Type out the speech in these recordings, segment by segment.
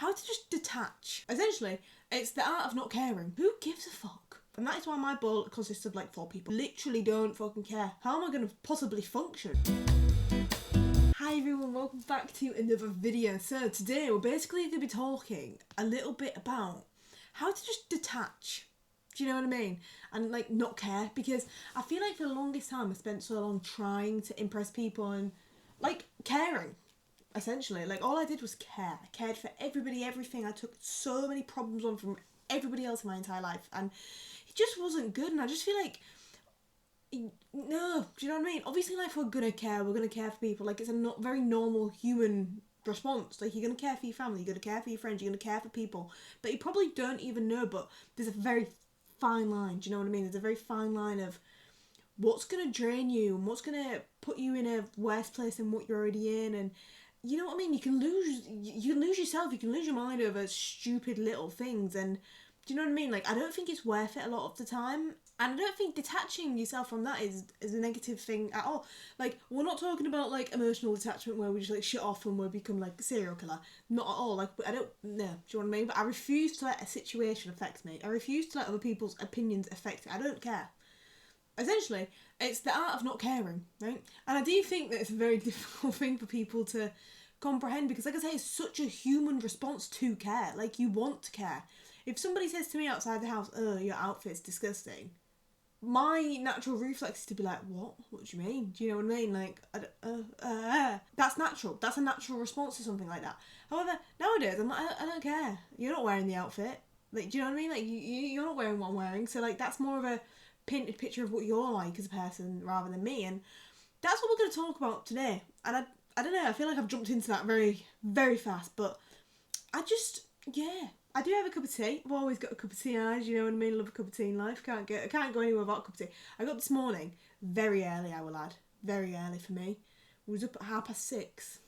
How to just detach. Essentially, it's the art of not caring. Who gives a fuck? And that is why my bowl consists of like 4 people. Literally don't fucking care. How am I going to possibly function? Hi everyone, welcome back to another video. So today we're basically going to be talking a little bit about how to just detach. Do you know what I mean? And like not care, because I feel like for the longest time I spent so long trying to impress people and like caring. Essentially, like all I did was care. I cared for everybody, everything. I took so many problems on from everybody else in my entire life, and it just wasn't good. And I just feel like, no, do you know what I mean? Obviously, like we're gonna care for people. Like it's a not very normal human response. Like you're gonna care for your family, you're gonna care for your friends, you're gonna care for people, but you probably don't even know. But there's a very fine line. Do you know what I mean? There's a very fine line of what's gonna drain you and what's gonna put you in a worse place than what you're already in, and you know what I mean? You can lose yourself, you can lose your mind over stupid little things, and do you know what I mean? Like I don't think it's worth it a lot of the time, and I don't think detaching yourself from that is a negative thing at all. Like we're not talking about like emotional detachment where we just like shut off and we become like a serial killer. Not at all. Like I don't know. Do you know what I mean? But I refuse to let a situation affect me. I refuse to let other people's opinions affect me. I don't care. Essentially, it's the art of not caring, right? And I do think that it's a very difficult thing for people to comprehend, because like I say, it's such a human response to care. Like you want to care. If somebody says to me outside the house, "Oh, your outfit's disgusting," my natural reflex is to be like, "What? What do you mean?" Do you know what I mean? Like, that's natural. That's a natural response to something like that. However, nowadays I'm like, I don't care. You're not wearing the outfit. Like, do you know what I mean? Like, you're not wearing what I'm wearing. So like, that's more of a painted picture of what you're like as a person rather than me, and that's what we're going to talk about today. And I don't know, I feel like I've jumped into that very, very fast, but I just, yeah, I do have a cup of tea. I've always got a cup of tea, and you know what I mean, love a cup of tea in life. I can't go anywhere without a cup of tea. I got up this morning, very early I will add, very early for me. I was up at 6:30.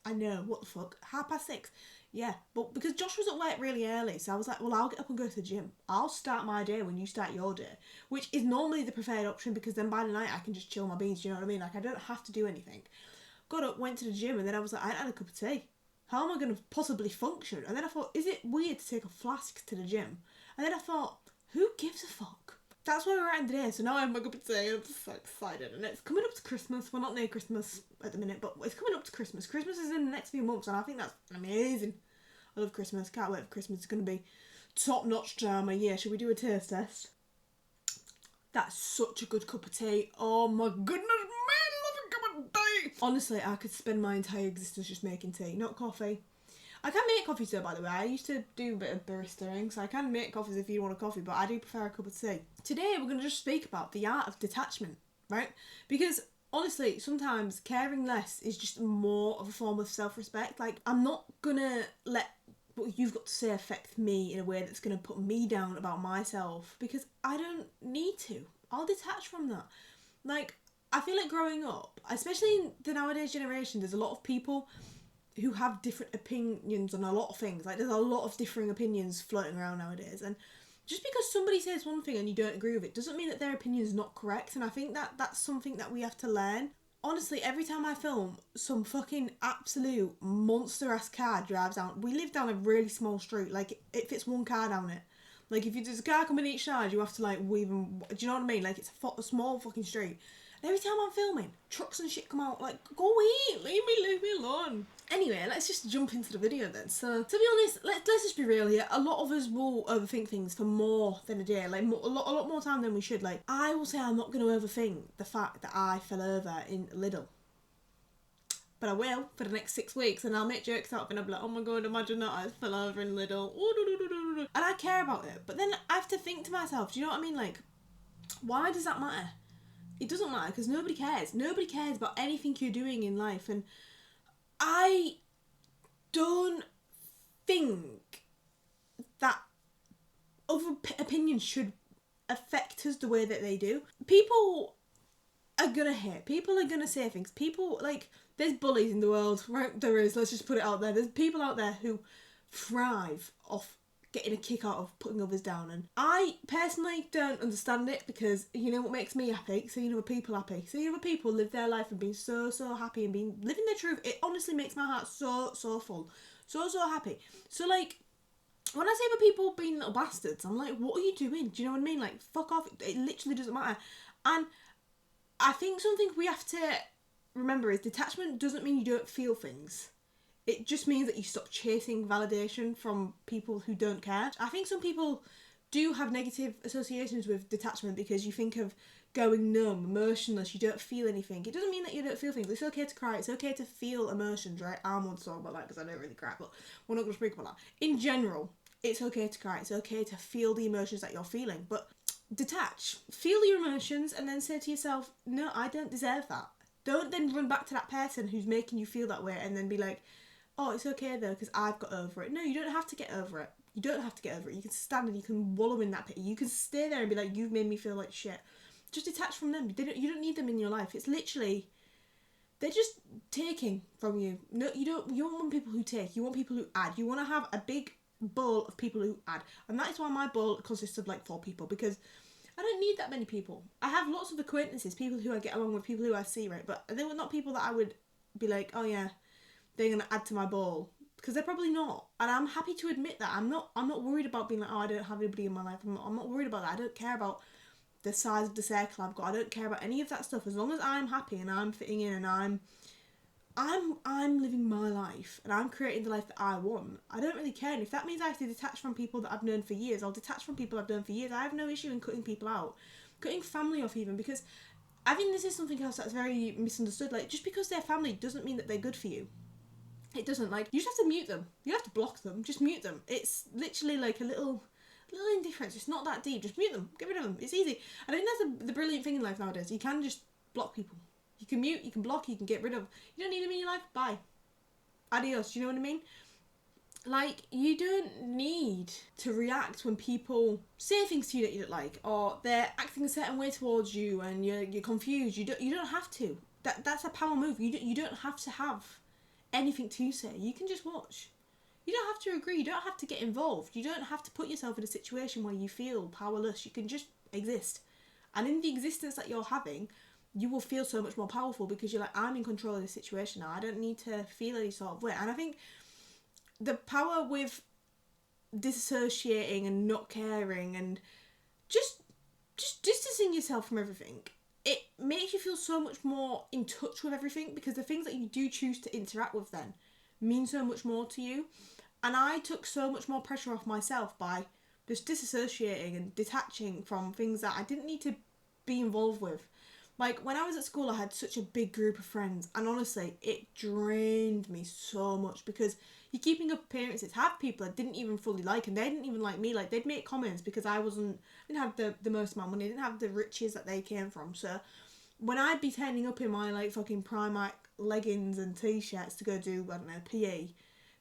I know, what the fuck, 6:30. Yeah, but because Josh was at work really early, so I was like, well, I'll get up and go to the gym. I'll start my day when you start your day, which is normally the preferred option, because then by the night I can just chill my beans, do you know what I mean? Like, I don't have to do anything. Got up, went to the gym, and then I was like, I had a cup of tea. How am I going to possibly function? And then I thought, is it weird to take a flask to the gym? And then I thought, who gives a fuck? That's where we're at today. So now I have my cup of tea and I'm just so excited. And it's coming up to Christmas. We're not near Christmas at the minute, but it's coming up to Christmas. Christmas is in the next few months, and I think that's amazing. I love Christmas. Can't wait for Christmas. It's going to be top-notch time of year. Should we do a taste test? That's such a good cup of tea. Oh my goodness, man, love a cup of tea. Honestly, I could spend my entire existence just making tea, not coffee. I can make coffee too, by the way. I used to do a bit of baristaing, so I can make coffees if you want a coffee, but I do prefer a cup of tea. Today, we're going to just speak about the art of detachment, right? Because honestly, sometimes caring less is just more of a form of self-respect. Like, I'm not going to let what you've got to say affect me in a way that's going to put me down about myself, because I don't need to. I'll detach from that. Like, I feel like growing up, especially in the nowadays generation, there's a lot of people who have different opinions on a lot of things. Like, there's a lot of differing opinions floating around nowadays, and just because somebody says one thing and you don't agree with it doesn't mean that their opinion is not correct. And I think that that's something that we have to learn. Honestly, every time I film, some fucking absolute monster ass car drives down. We live down a really small street. Like, it fits one car down it. Like, if there's a car coming each side, you have to like weave and, do you know what I mean? Like, it's a small fucking street. And every time I'm filming, trucks and shit come out. Like, go eat, leave me alone. Anyway, let's just jump into the video then. So, to be honest, let's just be real here. A lot of us will overthink things for more than a day. Like, a lot more time than we should. Like, I will say I'm not going to overthink the fact that I fell over in Lidl. But I will for the next 6 weeks, and I'll make jokes out of it, and I'll be like, oh my god, imagine that I fell over in Lidl. And I care about it. But then I have to think to myself, do you know what I mean? Like, why does that matter? It doesn't matter, because nobody cares. Nobody cares about anything you're doing in life, and I don't think that other opinions should affect us the way that they do. People are gonna hate. People are gonna say things. People, like, there's bullies in the world, right? There is. Let's just put it out there. There's people out there who thrive off getting a kick out of putting others down, and I personally don't understand it, because you know what makes me happy? Seeing other people happy. Seeing other people live their life and being so happy and living their truth. It honestly makes my heart so full. So happy. So like, when I say about people being little bastards, I'm like, what are you doing? Do you know what I mean? Like, fuck off. It literally doesn't matter. And I think something we have to remember is detachment doesn't mean you don't feel things. It just means that you stop chasing validation from people who don't care. I think some people do have negative associations with detachment because you think of going numb, emotionless, you don't feel anything. It doesn't mean that you don't feel things. It's okay to cry. It's okay to feel emotions, right? I'm on talk about that because I don't really cry, but we're not going to speak about that. In general, it's okay to cry. It's okay to feel the emotions that you're feeling, but detach. Feel your emotions and then say to yourself, no, I don't deserve that. Don't then run back to that person who's making you feel that way and then be like, oh, it's okay though because I've got over it. No, you don't have to get over it. You don't have to get over it. You can stand and you can wallow in that pit. You can stay there and be like, you've made me feel like shit. Just detach from them. You don't need them in your life. It's literally, they're just taking from you. No, you don't want people who take. You want people who add. You want to have a big bowl of people who add. And that is why my bowl consists of like 4 people, because I don't need that many people. I have lots of acquaintances, people who I get along with, people who I see, right? But they were not people that I would be like, oh yeah, they're going to add to my bowl. Because they're probably not. And I'm happy to admit that. I'm not worried about being like, oh, I don't have anybody in my life. I'm not worried about that. I don't care about the size of the circle I've got. I don't care about any of that stuff. As long as I'm happy and I'm fitting in and I'm living my life and I'm creating the life that I want, I don't really care. And if that means I have to detach from people that I've known for years, I'll detach from people I've known for years. I have no issue in cutting people out. Cutting family off even, because I think this is something else that's very misunderstood. Like, just because they're family doesn't mean that they're good for you. It doesn't. Like, you just have to mute them. You have to block them. Just mute them. It's literally like a little indifference. It's not that deep. Just mute them. Get rid of them. It's easy. I think that's the brilliant thing in life nowadays. You can just block people. You can mute, you can block, you can get rid of. You don't need them in your life. Bye. Adios. Do you know what I mean? Like, you don't need to react when people say things to you that you don't like, or they're acting a certain way towards you and you're confused. You don't have to. That's a power move. You don't have to have anything to say. You can just watch. You don't have to agree. You don't have to get involved. You don't have to put yourself in a situation where you feel powerless. You can just exist. And in the existence that you're having, you will feel so much more powerful because you're like, I'm in control of this situation now. I don't need to feel any sort of way. And I think the power with disassociating and not caring and just distancing yourself from everything, it makes you feel so much more in touch with everything, because the things that you do choose to interact with then mean so much more to you. And I took so much more pressure off myself by just disassociating and detaching from things that I didn't need to be involved with. Like, when I was at school, I had such a big group of friends, and honestly, it drained me so much because you're keeping up appearances. Half people I didn't even fully like, and they didn't even like me. Like, they'd make comments because I didn't have the most amount of money, I didn't have the riches that they came from. So when I'd be turning up in my like fucking Primark leggings and t-shirts to go do, I don't know, PE,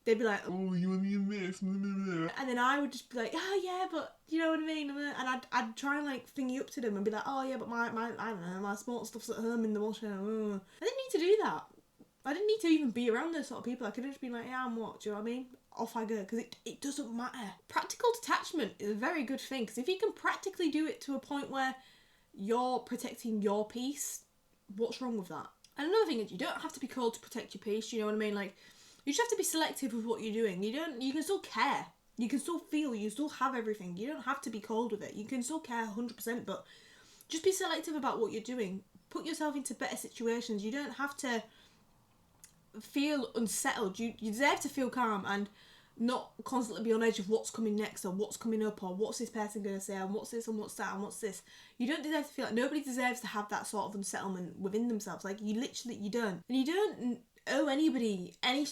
they'd be like, oh, you want me in this? And then I would just be like, oh yeah, but you know what I mean? And I'd try and like thingy up to them and be like, oh yeah, but my I don't know, my sports stuff's at home in the washing. I didn't need to do that. I didn't need to even be around those sort of people. I could have just been like, yeah, I'm what? Do you know what I mean? Off I go, because it doesn't matter. Practical detachment is a very good thing, because if you can practically do it to a point where you're protecting your peace, what's wrong with that? And another thing is, you don't have to be cold to protect your peace. You know what I mean? Like, you just have to be selective with what you're doing. You can still care. You can still feel. You still have everything. You don't have to be cold with it. You can still care 100%, but just be selective about what you're doing. Put yourself into better situations. You don't have to feel unsettled. You deserve to feel calm and not constantly be on edge of what's coming next, or what's coming up, or what's this person going to say, and what's this, and what's that, and what's this. You don't deserve to feel like, nobody deserves to have that sort of unsettlement within themselves. Like, you don't. And you don't owe anybody any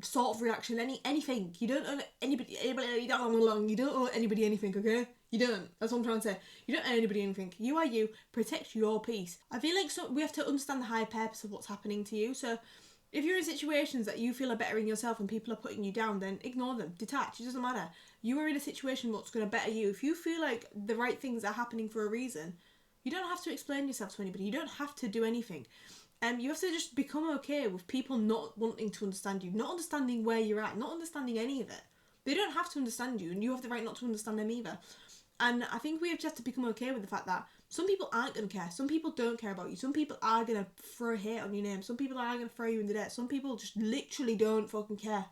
sort of reaction, anything. You don't owe anybody, you don't owe anybody anything, okay? You don't. That's what I'm trying to say. You don't owe anybody anything. You are you. Protect your peace. I feel like we have to understand the higher purpose of what's happening to you. So if you're in situations that you feel are bettering yourself and people are putting you down, then ignore them. Detach. It doesn't matter. You are in a situation what's going to better you. If you feel like the right things are happening for a reason, you don't have to explain yourself to anybody. You don't have to do anything. You have to just become okay with people not wanting to understand you, not understanding where you're at, not understanding any of it. They don't have to understand you, and you have the right not to understand them either. And I think we have just to become okay with the fact that some people aren't going to care. Some people don't care about you. Some people are going to throw hate on your name. Some people are going to throw you in the dirt. Some people just literally don't fucking care.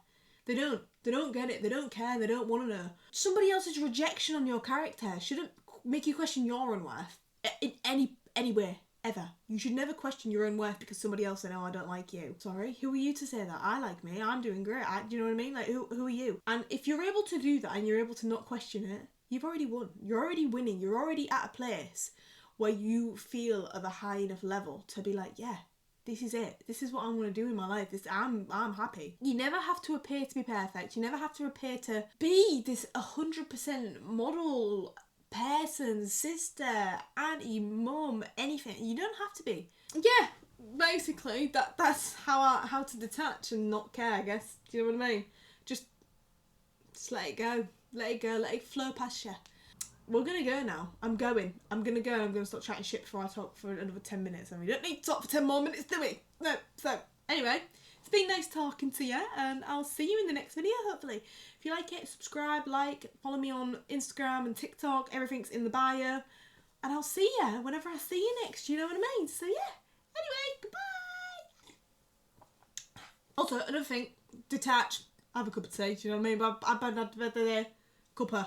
They don't get it. They don't care. They don't want to know. Somebody else's rejection on your character shouldn't make you question your own worth in any way. Ever. You should never question your own worth because somebody else said, "Oh, I don't like you." Sorry, who are you to say that? I like me. I'm doing great. Do you know what I mean? Like, who are you? And if you're able to do that and you're able to not question it, you've already won. You're already winning. You're already at a place where you feel of a high enough level to be like, yeah, this is it. This is what I want to do in my life. I'm happy. You never have to appear to be perfect. You never have to appear to be this 100% model person, sister, auntie, mum, anything. You don't have to be. Yeah, basically that's how to detach and not care, I guess. Do you know what I mean? Just let it go. Let it go. Let it flow past you. We're gonna go now. I'm gonna go. I'm gonna stop chatting shit before I talk for another 10 minutes. I mean, we don't need to talk for 10 more minutes, do we? No. So anyway, it's been nice talking to you, and I'll see you in the next video, hopefully. If you like it, subscribe, follow me on Instagram and TikTok. Everything's in the bio. And I'll see you whenever I see you next, you know what I mean? So yeah. Anyway, goodbye. Also, another thing, detach. Have a cup of tea, do you know what I mean? But I've had a cup of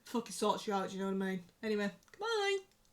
fucking sorts you out, do you know what I mean? Anyway,